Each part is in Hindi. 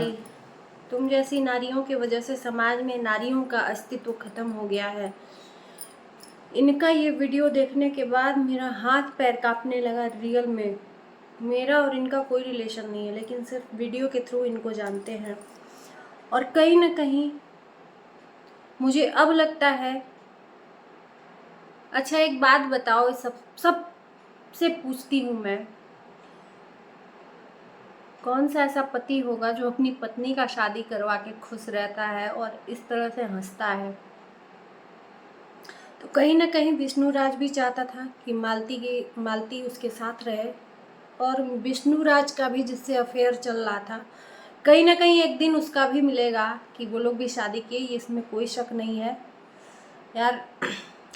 नारी, तुम जैसी नारियों की वजह से समाज में नारियों का अस्तित्व खत्म हो गया है। इनका ये वीडियो देखने के बाद मेरा हाथ पैर कांपने लगा। रियल में मेरा और इनका कोई रिलेशन नहीं है, लेकिन सिर्फ वीडियो के थ्रू इनको जानते हैं। और कहीं ना कहीं मुझे अब लगता है, अच्छा एक बात बताओ, सब से पूछती हूँ मैं, कौन सा ऐसा पति होगा जो अपनी पत्नी का शादी करवा के खुश रहता है और इस तरह से हंसता है। तो कहीं ना कहीं विष्णुराज भी चाहता था कि मालती उसके साथ रहे, और विष्णुराज का भी जिससे अफेयर चल रहा था, कहीं ना कहीं एक दिन उसका भी मिलेगा कि वो लोग भी शादी किए, ये इसमें कोई शक नहीं है यार।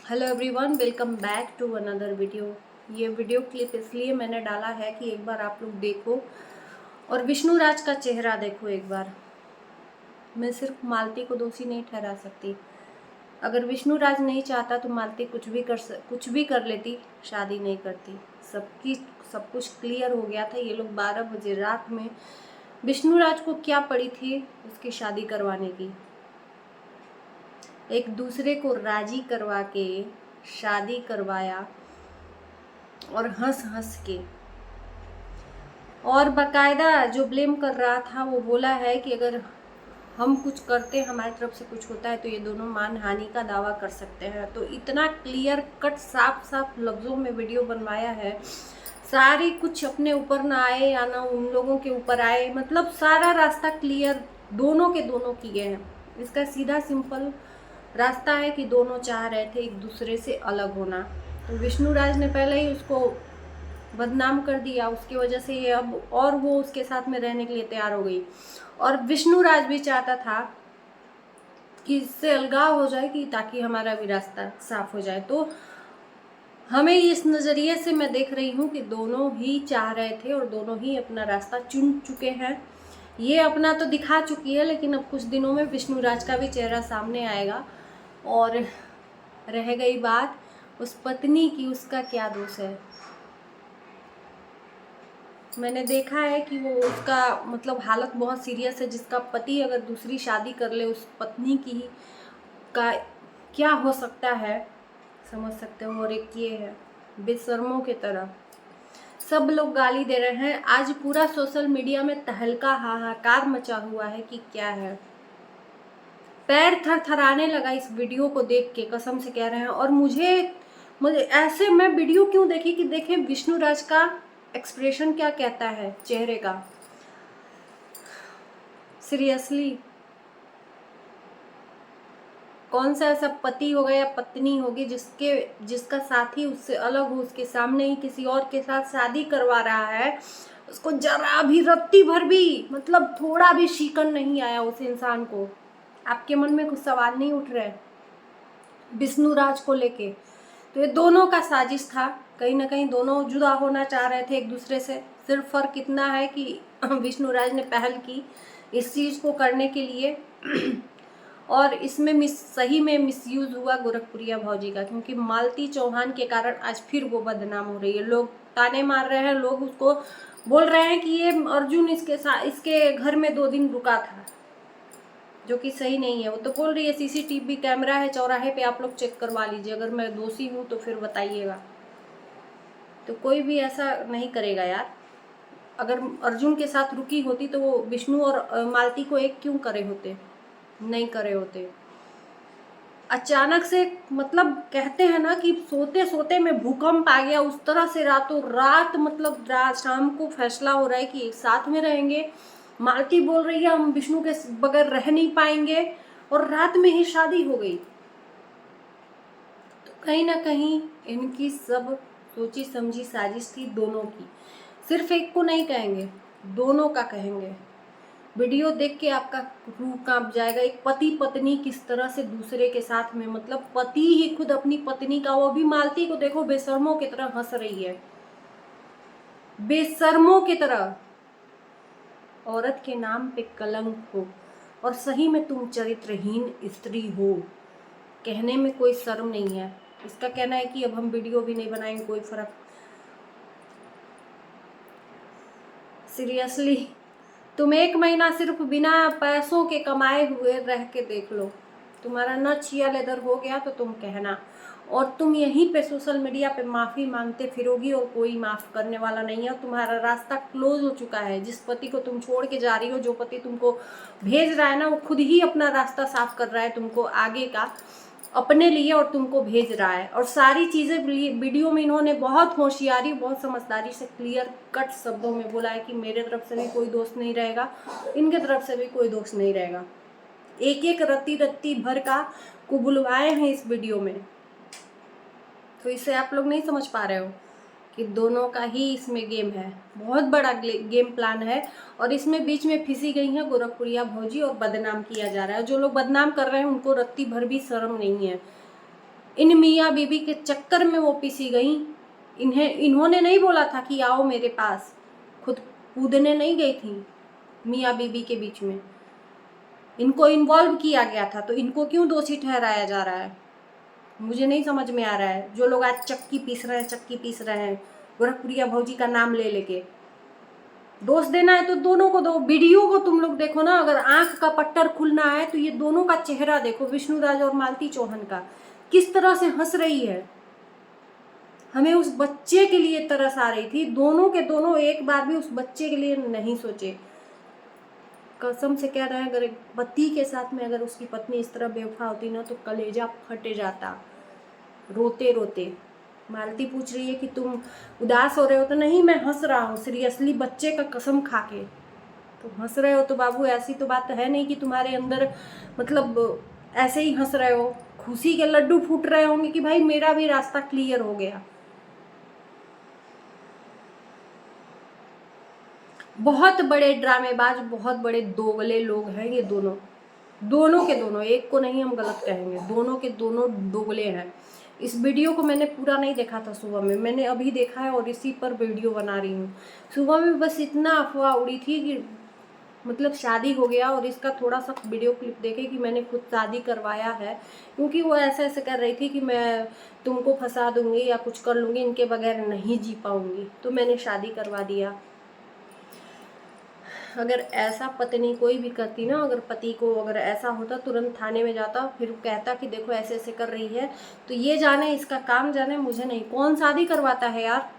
Hello everyone, welcome back to another video. ये वीडियो क्लिप इसलिए मैंने डाला है कि एक बार आप लोग देखो और विष्णुराज का चेहरा देखो एक बार। मैं सिर्फ मालती को दोषी नहीं ठहरा सकती। अगर विष्णुराज नहीं चाहता तो मालती कुछ भी कर लेती, शादी नहीं करती। सब कुछ क्लियर हो गया था। ये लोग 12 बजे रात में विष्णुराज को क्या पड़ी थी उसकी शादी करवाने की, एक दूसरे को राजी करवा के शादी करवाया, और हंस हंस के। और बकायदा जो ब्लेम कर रहा था वो बोला है कि अगर हम कुछ करते, हमारी तरफ से कुछ होता है तो ये दोनों मानहानि का दावा कर सकते हैं। तो इतना क्लियर कट साफ साफ लफ्जों में वीडियो बनवाया है, सारी कुछ अपने ऊपर ना आए या ना उन लोगों के ऊपर आए, मतलब सारा रास्ता क्लियर दोनों के दोनों किए हैं। इसका सीधा सिंपल रास्ता है कि दोनों चाह रहे थे एक दूसरे से अलग होना। तो विष्णुराज ने पहले ही उसको बदनाम कर दिया, उसकी वजह से ये अब और वो उसके साथ में रहने के लिए तैयार हो गई। और विष्णुराज भी चाहता था कि इससे अलगाव हो जाए, कि ताकि हमारा भी रास्ता साफ हो जाए। तो हमें इस नज़रिए से मैं देख रही हूँ कि दोनों ही चाह रहे थे और दोनों ही अपना रास्ता चुन चुके हैं। ये अपना तो दिखा चुकी है, लेकिन अब कुछ दिनों में विष्णुराज का भी चेहरा सामने आएगा। और रह गई बात उस पत्नी की, उसका क्या दोष है। मैंने देखा है कि वो उसका मतलब हालत बहुत सीरियस है। जिसका पति अगर दूसरी शादी कर ले, उस पत्नी की का क्या हो सकता है, समझ सकते हो। और एक ये है बेशर्मों की तरह सब लोग गाली दे रहे हैं। आज पूरा सोशल मीडिया में तहलका हाहाकार मचा हुआ है कि क्या है। पैर थरथराने लगा इस वीडियो को देख के, कसम से कह रहे हैं। और मुझे ऐसे मैं वीडियो क्यों देखी कि देखें विष्णुराज का एक्सप्रेशन क्या कहता है चेहरे का। सीरियसली कौन सा ऐसा पति होगा या पत्नी होगी जिसका साथी उससे अलग हो, उसके सामने ही किसी और के साथ शादी करवा रहा है, उसको जरा भी रत्ती भर भी मतलब थोड़ा भी शिकन नहीं आया उस इंसान को। आपके मन में कुछ सवाल नहीं उठ रहे विष्णुराज को लेके? तो ये दोनों का साजिश था। कहीं ना कहीं दोनों जुदा होना चाह रहे थे एक दूसरे से। सिर्फ फर्क इतना है कि विष्णुराज ने पहल की इस चीज को करने के लिए और इसमें सही में मिसयूज हुआ गोरखपुरिया भौजी का, क्योंकि मालती चौहान के कारण आज फिर वो बदनाम हो रही है। लोग ताने मार रहे हैं, लोग उसको बोल रहे हैं कि ये अर्जुन इसके घर में 2 दिन रुका था, जो कि सही नहीं है। वो तो बोल रही है सीसीटीवी कैमरा है चौराहे पे, आप लोग चेक करवा लीजिए, अगर मैं दोषी हूँ तो फिर बताइएगा। तो कोई भी ऐसा नहीं करेगा यार। अगर अर्जुन के साथ रुकी होती तो वो विष्णु और मालती को एक क्यों करे होते, नहीं करे होते। अचानक से मतलब कहते हैं ना कि सोते सोते में भूकंप आ गया, उस तरह से रातों रात मतलब शाम को फैसला हो रहा है कि एक साथ में रहेंगे। मालती बोल रही है हम विष्णु के बगैर रह नहीं पाएंगे, और रात में ही शादी हो गई। तो कहीं ना कहीं इनकी सब सोची समझी साजिश थी दोनों की। सिर्फ एक को नहीं कहेंगे, दोनों का कहेंगे। वीडियो देख के आपका रूह कांप जाएगा। एक पति पत्नी किस तरह से दूसरे के साथ में, मतलब पति ही खुद अपनी पत्नी का, वो भी मालती को देखो बेशर्मों की तरह हंस रही है, बेशर्मों की तरह। औरत के नाम पे कलंक हो, और सही में तुम चरित्रहीन स्त्री हो, कहने में कोई शर्म नहीं है। इसका कहना है कि अब हम वीडियो भी नहीं बनाएंगे, कोई फर्क। सीरियसली तुम 1 महीना सिर्फ बिना पैसों के कमाए हुए रह के देख लो, तुम्हारा नच या लेदर हो गया तो तुम कहना। और तुम यहीं पे सोशल मीडिया पे माफ़ी मांगते फिरोगी और कोई माफ़ करने वाला नहीं है। तुम्हारा रास्ता क्लोज हो चुका है। जिस पति को तुम छोड़ के जा रही हो, जो पति तुमको भेज रहा है ना, वो खुद ही अपना रास्ता साफ कर रहा है तुमको आगे का अपने लिए, और तुमको भेज रहा है। और सारी चीज़ें वीडियो में इन्होंने बहुत होशियारी, बहुत समझदारी से क्लियर कट शब्दों में बोला है कि मेरे तरफ से भी कोई दोष नहीं रहेगा, इनके तरफ से भी कोई दोष नहीं रहेगा। एक एक रत्ती रत्ती भर का को बुलवाए हैं इस वीडियो में। तो इसे आप लोग नहीं समझ पा रहे हो कि दोनों का ही इसमें गेम है, बहुत बड़ा गेम प्लान है। और इसमें बीच में फंसी गई हैं गोरखपुरिया भौजी और बदनाम किया जा रहा है। जो लोग बदनाम कर रहे हैं उनको रत्ती भर भी शर्म नहीं है। इन मियाँ बीबी के चक्कर में वो पिसी गई। इन्होंने नहीं बोला था कि आओ मेरे पास, खुद कूदने नहीं गई थी मियाँ बीबी के बीच में, इनको इन्वॉल्व किया गया था। तो इनको क्यों दोषी ठहराया जा रहा है, मुझे नहीं समझ में आ रहा है। जो लोग आज चक्की पीस रहे हैं गोरखपुरिया भौजी का नाम ले लेके, दोष देना है तो दोनों को दो। वीडियो को तुम लोग देखो ना, अगर आंख का पट्टर खुलना है तो ये दोनों का चेहरा देखो, विष्णुराज और मालती चौहान का, किस तरह से हंस रही है। हमें उस बच्चे के लिए तरस आ रही थी। दोनों के दोनों एक बार भी उस बच्चे के लिए नहीं सोचे। कसम से कह रहे हैं, अगर पति के साथ में अगर उसकी पत्नी इस तरह बेवफा होती ना तो कलेजा फटे जाता रोते रोते। मालती पूछ रही है कि तुम उदास हो रहे हो, तो नहीं मैं हंस रहा हूँ सीरियसली, बच्चे का कसम खा के। तो हंस रहे हो तो बाबू ऐसी तो बात है नहीं कि तुम्हारे अंदर मतलब ऐसे ही हंस रहे हो, खुशी के लड्डू फूट रहे होंगे कि भाई मेरा भी रास्ता क्लियर हो गया। बहुत बड़े ड्रामेबाज, बहुत बड़े दोगले लोग हैं ये दोनों के दोनों, एक को नहीं हम गलत कहेंगे, दोनों के दोनों दोगले हैं। इस वीडियो को मैंने पूरा नहीं देखा था सुबह में, मैंने अभी देखा है और इसी पर वीडियो बना रही हूँ। सुबह में बस इतना अफवाह उड़ी थी कि मतलब शादी हो गया, और इसका थोड़ा सा वीडियो क्लिप देखे कि मैंने खुद शादी करवाया है, क्योंकि वो ऐसे ऐसे कर रही थी कि मैं तुमको फंसा दूंगी या कुछ कर लूँगी, इनके बगैर नहीं जी पाऊँगी, तो मैंने शादी करवा दिया। अगर ऐसा पत्नी कोई भी करती ना, अगर पति को अगर ऐसा होता तुरंत थाने में जाता, फिर कहता कि देखो ऐसे ऐसे कर रही है, तो ये जाने इसका काम जाने, मुझे नहीं। कौन शादी करवाता है यार,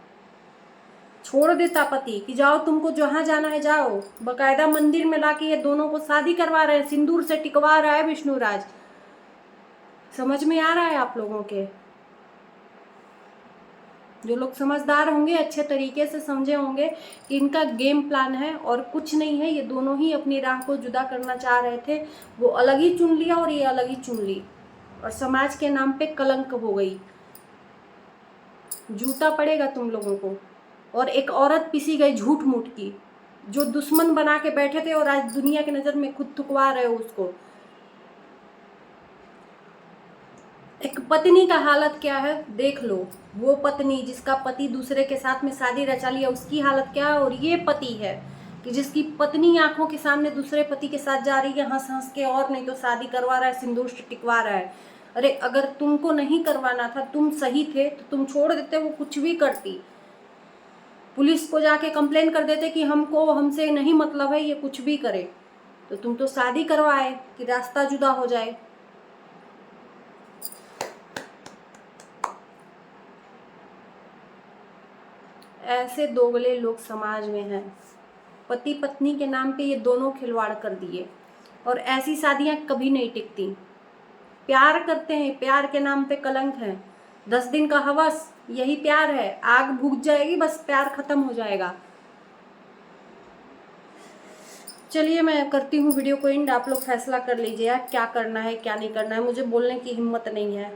छोड़ देता पति कि जाओ तुमको जहाँ जाना है जाओ। बकायदा मंदिर में लाके ये दोनों को शादी करवा रहे हैं, सिंदूर से टिकवा रहा है विष्णुराज। समझ में आ रहा है आप लोगों के? जो लोग समझदार होंगे अच्छे तरीके से समझे होंगे कि इनका गेम प्लान है और कुछ नहीं है। ये दोनों ही अपनी राह को जुदा करना चाह रहे थे, वो अलग ही चुन लिया और ये अलग ही चुन ली, और समाज के नाम पे कलंक हो गई। जूता पड़ेगा तुम लोगों को। और एक औरत पिसी गई झूठ मूठ की, जो दुश्मन बना के बैठे थे और आज दुनिया की नज़र में खुद थुकवा रहे हो उसको। एक पत्नी का हालत क्या है देख लो। वो पत्नी जिसका पति दूसरे के साथ में शादी रचा लिया, उसकी हालत क्या है, और ये पति है कि जिसकी पत्नी आंखों के सामने दूसरे पति के साथ जा रही है हंस हंस के, और नहीं तो शादी करवा रहा है, सिंदूर टिकवा रहा है। अरे अगर तुमको नहीं करवाना था, तुम सही थे तो तुम छोड़ देते, वो कुछ भी करती। पुलिस को जाके कंप्लेन कर देते कि हमसे नहीं मतलब है, ये कुछ भी करे। तो तुम तो शादी करवाए कि रास्ता जुदा हो जाए। ऐसे दोगले लोग समाज में हैं। पति पत्नी के नाम पे ये दोनों खिलवाड़ कर दिए, और ऐसी शादियां कभी नहीं टिकती। प्यार करते हैं, प्यार के नाम पे कलंक है। 10 दिन का हवस, यही प्यार है। आग बुझ जाएगी, बस प्यार खत्म हो जाएगा। चलिए मैं करती हूँ वीडियो को एंड, आप लोग फैसला कर लीजिए यार क्या करना है क्या नहीं करना है। मुझे बोलने की हिम्मत नहीं है।